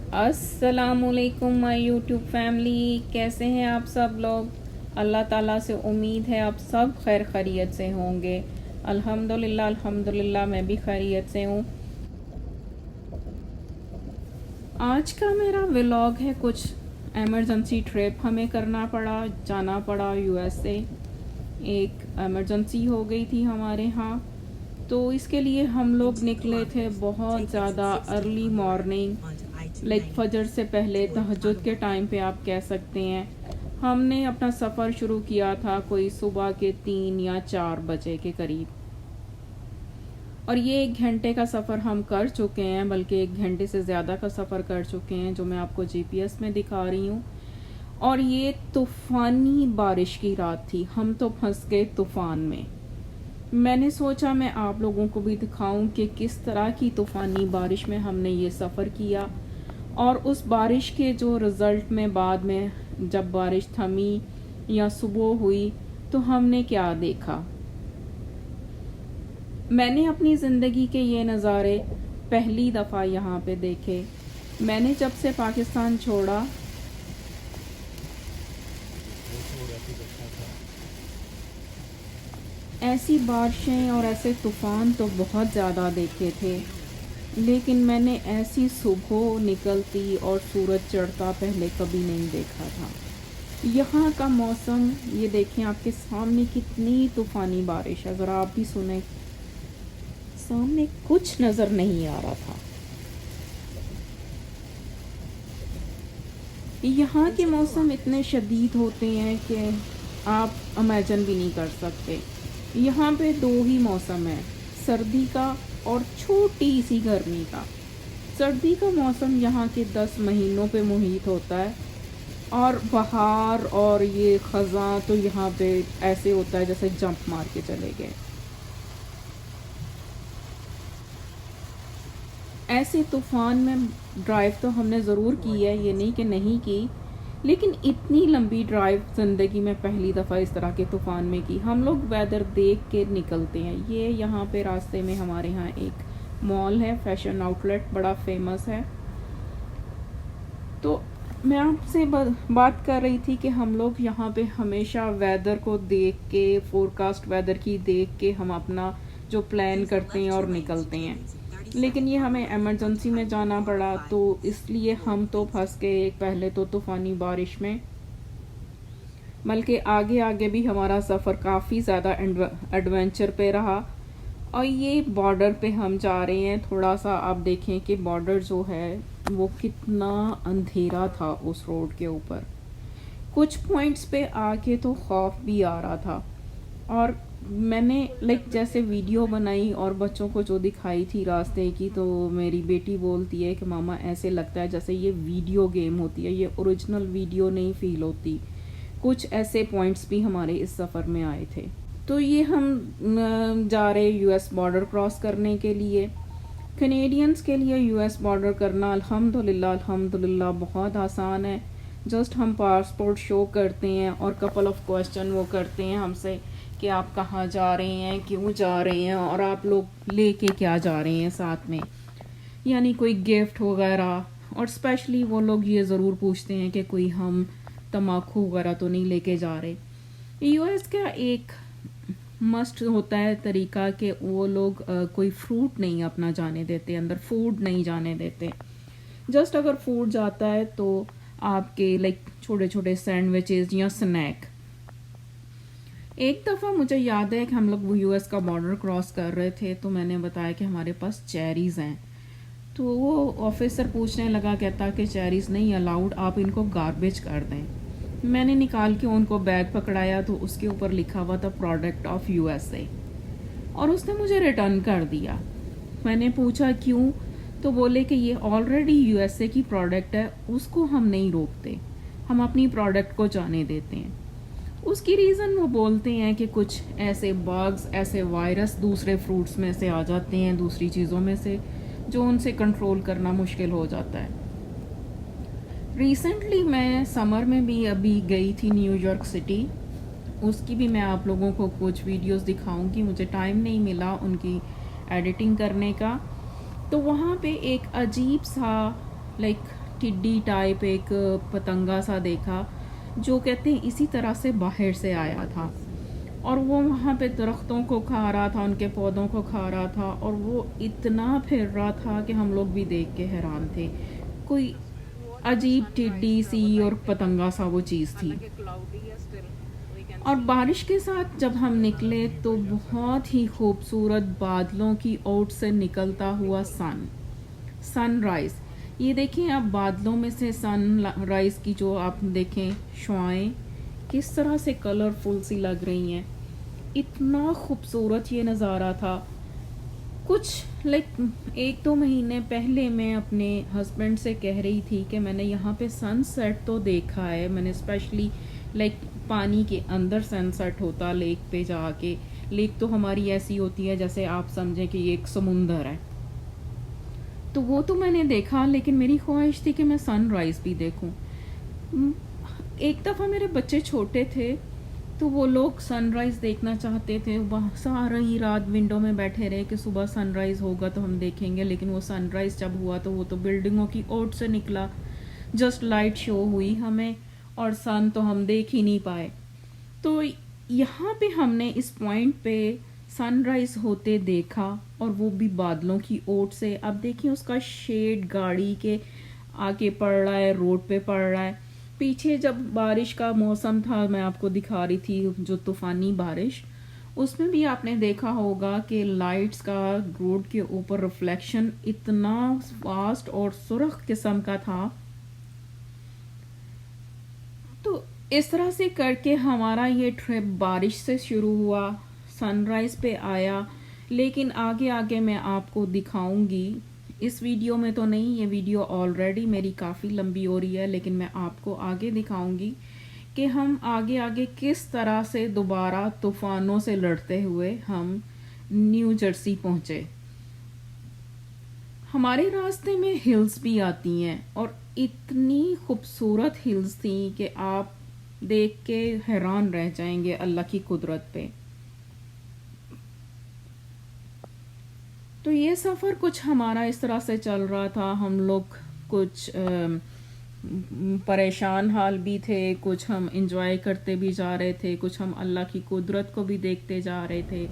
अस्सलामुअलैकुम my YouTube family, कैसे हैं आप सब लोग। अल्लाह ताला से उम्मीद है आप सब खैर खैरियत से होंगे। अल्हम्दुलिल्लाह अल्हम्दुलिल्लाह मैं भी खैरियत से हूँ। आज का मेरा व्लॉग है, कुछ एमरजेंसी ट्रिप हमें करना पड़ा, जाना पड़ा यूएस से। एक एमरजेंसी हो गई थी हमारे यहाँ, तो इसके लिए हम लोग निकले थे बहुत ज़्यादा अर्ली मॉर्निंग, लाइक फजर से पहले, तहज्जुद के टाइम पे आप कह सकते हैं। हमने अपना सफ़र शुरू किया था कोई सुबह के 3 या 4 बजे के करीब, और ये 1 घंटे का सफ़र हम कर चुके हैं, बल्कि 1 घंटे से ज़्यादा का सफ़र कर चुके हैं, जो मैं आपको जीपीएस में दिखा रही हूँ। और ये तूफ़ानी बारिश की रात थी, हम तो फंस गए तूफ़ान में। मैंने सोचा मैं आप लोगों को भी दिखाऊं कि किस तरह की तूफ़ानी बारिश में हमने ये सफ़र किया, और उस बारिश के जो रिज़ल्ट में बाद में जब बारिश थमी या सुबह हुई तो हमने क्या देखा। मैंने अपनी ज़िंदगी के ये नज़ारे पहली दफ़ा यहाँ पे देखे। मैंने जब से पाकिस्तान छोड़ा ऐसी बारिशें और ऐसे तूफ़ान तो बहुत ज़्यादा देखे थे, लेकिन मैंने ऐसी सुबह निकलती और सूरज चढ़ता पहले कभी नहीं देखा था। यहाँ का मौसम ये देखें, आपके सामने कितनी तूफ़ानी बारिश है, ज़रा आप भी सुने। सामने कुछ नज़र नहीं आ रहा था। यहाँ के मौसम इतने शदीद होते हैं कि आप इमेजिन भी नहीं कर सकते। यहाँ पे 2 ही मौसम है, सर्दी का और छोटी सी गर्मी का। सर्दी का मौसम यहाँ के 10 महीनों पे मुहित होता है, और बहार और ये ख़ज़ां तो यहाँ पे ऐसे होता है जैसे जंप मार के चले गए। ऐसे तूफ़ान में ड्राइव तो हमने ज़रूर की है, ये नहीं कि नहीं की, लेकिन इतनी लंबी ड्राइव ज़िंदगी में पहली दफ़ा इस तरह के तूफ़ान में की। हम लोग वेदर देख के निकलते हैं। ये यहाँ पे रास्ते में हमारे यहाँ एक मॉल है, फैशन आउटलेट, बड़ा फेमस है। तो मैं आपसे बात कर रही थी कि हम लोग यहाँ पे हमेशा वेदर को देख के, फोरकास्ट वेदर की देख के हम अपना जो प्लान करते हैं और निकलते हैं, लेकिन ये हमें इमरजेंसी में जाना पड़ा, तो इसलिए हम तो फंस गए पहले तो तूफ़ानी बारिश में, बल्कि आगे आगे भी हमारा सफ़र काफ़ी ज़्यादा एडवेंचर पे रहा। और ये बॉर्डर पे हम जा रहे हैं, थोड़ा सा आप देखें कि बॉर्डर जो है वो कितना अंधेरा था उस रोड के ऊपर। कुछ पॉइंट्स पे आके तो खौफ भी आ रहा था, और मैंने जैसे वीडियो बनाई और बच्चों को जो दिखाई थी रास्ते की, तो मेरी बेटी बोलती है कि मामा ऐसे लगता है जैसे ये वीडियो गेम होती है, ये ओरिजिनल वीडियो नहीं फील होती। कुछ ऐसे पॉइंट्स भी हमारे इस सफ़र में आए थे। तो ये हम जा रहे यूएस बॉर्डर क्रॉस करने के लिए। कनेडियंस के लिए यूएस बॉर्डर करना अल्हम्दुलिल्लाह अल्हम्दुलिल्लाह बहुत आसान है। जस्ट हम पासपोर्ट शो करते हैं और कपल ऑफ क्वेश्चन वो करते हैं हमसे कि आप कहाँ जा रहे हैं, क्यों जा रहे हैं, और आप लोग लेके क्या जा रहे हैं साथ में, यानी कोई गिफ्ट वगैरह। और स्पेशली वो लोग ये ज़रूर पूछते हैं कि कोई हम तम्बाकू वगैरह तो नहीं लेके जा रहे। यूएस का एक मस्ट होता है तरीका कि वो लोग कोई फ्रूट नहीं अपना जाने देते अंदर, फूड नहीं जाने देते। जस्ट अगर फूड जाता है तो आपके छोटे छोटे सैंडविचेस या स्नैक। एक दफ़ा मुझे याद है कि हम लोग यूएस का बॉर्डर क्रॉस कर रहे थे, तो मैंने बताया कि हमारे पास चेरीज़ हैं, तो वो ऑफिसर पूछने लगा, कहता कि चेरीज़ नहीं अलाउड, आप इनको गार्बेज कर दें। मैंने निकाल के उनको बैग पकड़ाया तो उसके ऊपर लिखा हुआ था प्रोडक्ट ऑफ यूएसए, और उसने मुझे रिटर्न कर दिया। मैंने पूछा क्यों, तो बोले कि ये ऑलरेडी यूएसए की प्रोडक्ट है, उसको हम नहीं रोकते, हम अपनी प्रोडक्ट को जाने देते हैं। उसकी रीज़न वो बोलते हैं कि कुछ ऐसे बग्स, ऐसे वायरस दूसरे फ्रूट्स में से आ जाते हैं, दूसरी चीज़ों में से, जो उनसे कंट्रोल करना मुश्किल हो जाता है। रिसेंटली मैं समर में भी अभी गई थी न्यूयॉर्क सिटी, उसकी भी मैं आप लोगों को कुछ वीडियोस दिखाऊंगी, मुझे टाइम नहीं मिला उनकी एडिटिंग करने का। तो वहाँ पे एक अजीब सा टिड्डी टाइप एक पतंगा सा देखा, जो कहते हैं इसी तरह से बाहर से आया था, और वो वहाँ पे दरख्तों को खा रहा था, उनके पौधों को खा रहा था, और वो इतना फिर रहा था कि हम लोग भी देख के हैरान थे। कोई अजीब टिड्डी सी और पतंगा सा वो चीज़ थी। और बारिश के साथ जब हम निकले तो बहुत ही खूबसूरत बादलों की ओट से निकलता हुआ सनराइज। ये देखें आप, बादलों में से सनराइज की जो आप देखें शुआएं किस तरह से कलरफुल सी लग रही हैं। इतना खूबसूरत ये नज़ारा था। कुछ एक दो महीने पहले मैं अपने हस्बैंड से कह रही थी कि मैंने यहाँ पे सनसेट तो देखा है, मैंने स्पेशली पानी के अंदर सनसेट होता लेक पे जाके। लेक तो हमारी ऐसी होती है जैसे आप समझें कि ये एक समुंदर है, तो वो तो मैंने देखा, लेकिन मेरी ख्वाहिश थी कि मैं सनराइज़ भी देखूं। एक दफ़ा मेरे बच्चे छोटे थे तो वो लोग सनराइज़ देखना चाहते थे, वह सारी रात विंडो में बैठे रहे कि सुबह सनराइज़ होगा तो हम देखेंगे, लेकिन वो सनराइज़ जब हुआ तो वो तो बिल्डिंगों की ओट से निकला, जस्ट लाइट शो हुई हमें और सन तो हम देख ही नहीं पाए। तो यहाँ पे हमने इस पॉइंट पे सनराइज़ होते देखा, और वो भी बादलों की ओट से। अब देखिए उसका शेड गाड़ी के आके पड़ रहा है, रोड पे पड़ रहा है। पीछे जब बारिश का मौसम था, मैं आपको दिखा रही थी जो तूफ़ानी बारिश, उसमें भी आपने देखा होगा कि लाइट्स का रोड के ऊपर रिफ्लेक्शन इतना फास्ट और सुर्ख किस्म का था। तो इस तरह से करके हमारा ये ट्रिप बारिश से शुरू हुआ, सनराइज़ पे आया, लेकिन आगे आगे मैं आपको दिखाऊंगी। इस वीडियो में तो नहीं, ये वीडियो ऑलरेडी मेरी काफ़ी लंबी हो रही है, लेकिन मैं आपको आगे दिखाऊंगी कि हम आगे आगे किस तरह से दोबारा तूफ़ानों से लड़ते हुए हम न्यू जर्सी पहुँचे। हमारे रास्ते में हिल्स भी आती हैं, और इतनी खूबसूरत हिल्स थी कि आप देख के हैरान रह जाएंगे अल्लाह की कुदरत पे। तो ये सफ़र कुछ हमारा इस तरह से चल रहा था। हम लोग कुछ परेशान हाल भी थे, कुछ हम इंजॉय करते भी जा रहे थे, कुछ हम अल्लाह की कुदरत को भी देखते जा रहे थे।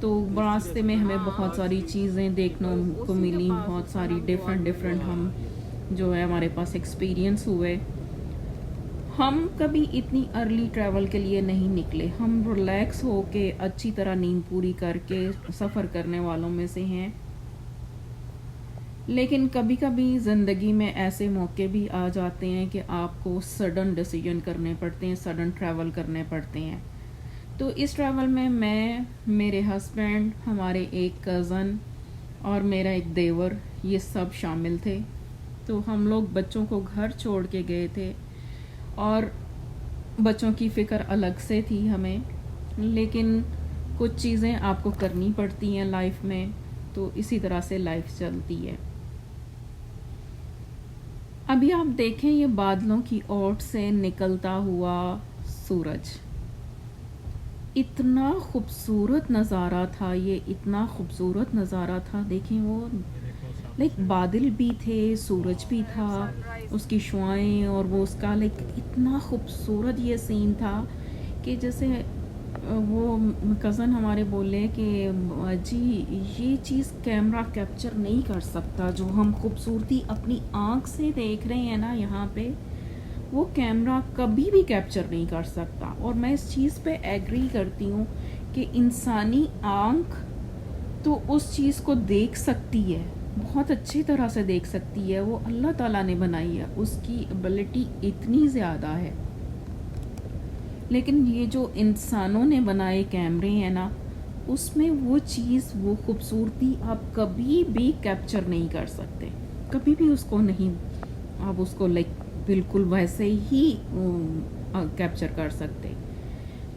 तो रास्ते में हमें बहुत सारी चीज़ें देखने को मिली, बहुत सारी डिफरेंट हम जो है हमारे पास एक्सपीरियंस हुए। हम कभी इतनी अर्ली ट्रैवल के लिए नहीं निकले, हम रिलैक्स होके अच्छी तरह नींद पूरी करके सफ़र करने वालों में से हैं। लेकिन कभी कभी ज़िंदगी में ऐसे मौके भी आ जाते हैं कि आपको सडन डिसीजन करने पड़ते हैं, सडन ट्रैवल करने पड़ते हैं। तो इस ट्रैवल में मैं, मेरे हस्बैंड, हमारे एक कज़न और मेरा एक देवर, ये सब शामिल थे। तो हम लोग बच्चों को घर छोड़ के गए थे, और बच्चों की फ़िक्र अलग से थी हमें, लेकिन कुछ चीज़ें आपको करनी पड़ती हैं लाइफ में, तो इसी तरह से लाइफ चलती है। अभी आप देखें ये बादलों की ओट से निकलता हुआ सूरज, इतना खूबसूरत नज़ारा था ये, इतना खूबसूरत नज़ारा था। देखें वो बादल भी थे, सूरज भी था, उसकी शुआएं, और वो उसका इतना खूबसूरत ये सीन था कि जैसे वो कज़न हमारे बोले कि जी ये चीज़ कैमरा कैप्चर नहीं कर सकता, जो हम खूबसूरती अपनी आँख से देख रहे हैं ना यहाँ पे, वो कैमरा कभी भी कैप्चर नहीं कर सकता। और मैं इस चीज़ पे एग्री करती हूँ कि इंसानी आँख तो उस चीज़ को देख सकती है, बहुत अच्छी तरह से देख सकती है, वो अल्लाह ताला ने बनाई है, उसकी एबिलिटी इतनी ज़्यादा है। लेकिन ये जो इंसानों ने बनाए कैमरे हैं ना, उसमें वो चीज़, वो खूबसूरती आप कभी भी कैप्चर नहीं कर सकते, कभी भी उसको नहीं, आप उसको बिल्कुल वैसे ही कैप्चर कर सकते।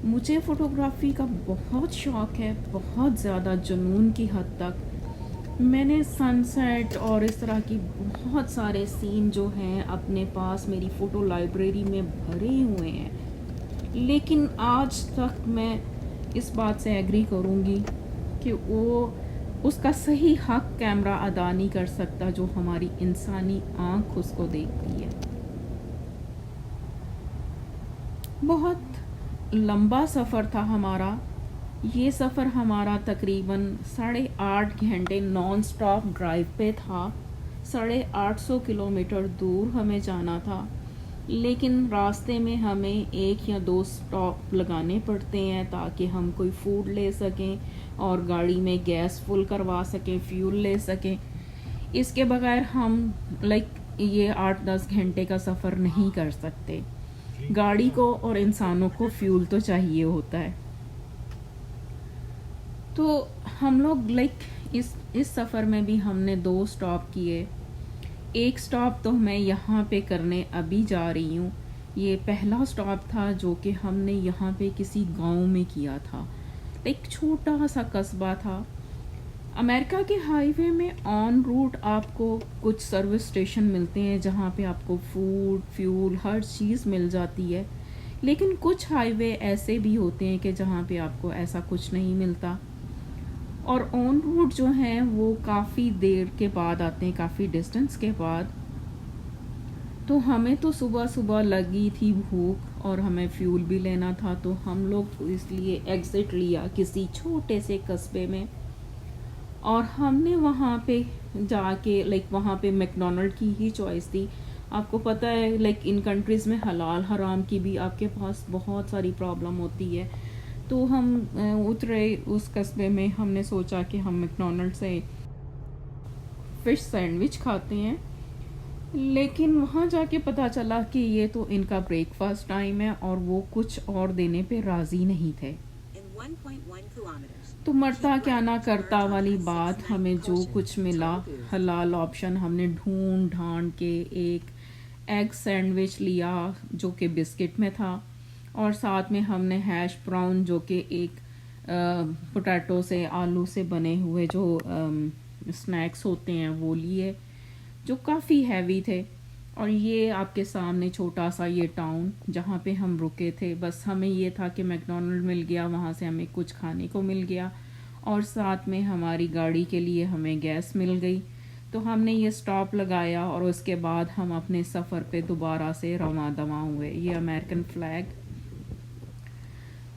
मुझे फ़ोटोग्राफी का बहुत शौक़ है, बहुत ज़्यादा, जुनून की हद तक। मैंने सनसेट और इस तरह की बहुत सारे सीन जो हैं अपने पास मेरी फ़ोटो लाइब्रेरी में भरे हुए हैं, लेकिन आज तक मैं इस बात से एग्री करूँगी कि वो उसका सही हक कैमरा अदा नहीं कर सकता जो हमारी इंसानी आँख उसको देखती है। बहुत लंबा सफ़र था हमारा। ये सफ़र हमारा तकरीबन 8.5 घंटे नॉन स्टॉप ड्राइव पे था। 850 किलोमीटर दूर हमें जाना था, लेकिन रास्ते में हमें 1 या 2 स्टॉप लगाने पड़ते हैं ताकि हम कोई फूड ले सकें और गाड़ी में गैस फुल करवा सकें, फ्यूल ले सकें। इसके बगैर हम ये 8-10 घंटे का सफ़र नहीं कर सकते। गाड़ी को और इंसानों को फ्यूल तो चाहिए होता है। तो हम लोग इस सफ़र में भी हमने 2 स्टॉप किए। एक स्टॉप तो मैं यहाँ पे करने अभी जा रही हूँ। ये पहला स्टॉप था जो कि हमने यहाँ पे किसी गांव में किया था। एक छोटा सा कस्बा था। अमेरिका के हाईवे में ऑन रूट आपको कुछ सर्विस स्टेशन मिलते हैं जहाँ पे आपको फूड, फ्यूल, हर चीज़ मिल जाती है। लेकिन कुछ हाईवे ऐसे भी होते हैं कि जहाँ पे आपको ऐसा कुछ नहीं मिलता, और ऑन रूट जो हैं वो काफ़ी देर के बाद आते हैं, काफ़ी डिस्टेंस के बाद। तो हमें तो सुबह सुबह लगी थी भूख और हमें फ्यूल भी लेना था, तो हम लोग इसलिए एग्ज़िट लिया किसी छोटे से कस्बे में। और हमने वहाँ पे जाके वहाँ पे मैकडोनल्ड की ही चॉइस थी। आपको पता है इन कंट्रीज़ में हलाल हराम की भी आपके पास बहुत सारी प्रॉब्लम होती है। तो हम उतरे उस कस्बे में, हमने सोचा कि हम मैकडोनल्ड से फ़िश सैंडविच खाते हैं। लेकिन वहाँ जाके पता चला कि ये तो इनका ब्रेकफास्ट टाइम है और वो कुछ और देने पे राज़ी नहीं थे। तो मरता क्या ना करता वाली बात, हमें जो कुछ मिला हलाल ऑप्शन हमने ढूंढ ढांड के एक एग सैंडविच लिया जो कि बिस्किट में था, और साथ में हमने हैश ब्राउन जो कि एक पोटैटो से, आलू से बने हुए जो स्नैक्स होते हैं वो लिए, जो काफ़ी हैवी थे। और ये आपके सामने छोटा सा ये टाउन जहाँ पे हम रुके थे, बस हमें ये था कि मैकडोनल्ड मिल गया, वहाँ से हमें कुछ खाने को मिल गया और साथ में हमारी गाड़ी के लिए हमें गैस मिल गई। तो हमने ये स्टॉप लगाया और उसके बाद हम अपने सफ़र पे दोबारा से रवां दवां हुए। ये अमेरिकन फ्लैग,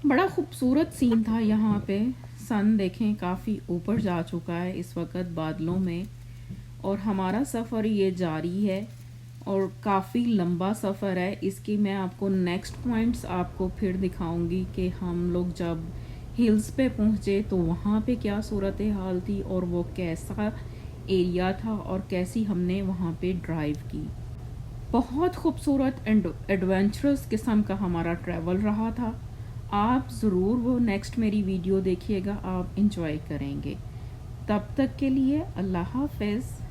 बड़ा खूबसूरत सीन था यहाँ पे। सन देखें काफ़ी ऊपर जा चुका है इस वक्त बादलों में, और हमारा सफ़र ये जारी है और काफ़ी लंबा सफ़र है। इसकी मैं आपको नेक्स्ट पॉइंट्स आपको फिर दिखाऊंगी कि हम लोग जब हिल्स पे पहुँचे तो वहाँ पे क्या सूरत हाल थी और वो कैसा एरिया था और कैसी हमने वहाँ पे ड्राइव की। बहुत खूबसूरत एंड एडवेंचरस किस्म का हमारा ट्रैवल रहा था। आप ज़रूर वो नेक्स्ट मेरी वीडियो देखिएगा, आप इंजॉय करेंगे। तब तक के लिए अल्लाह हाफ़िज़।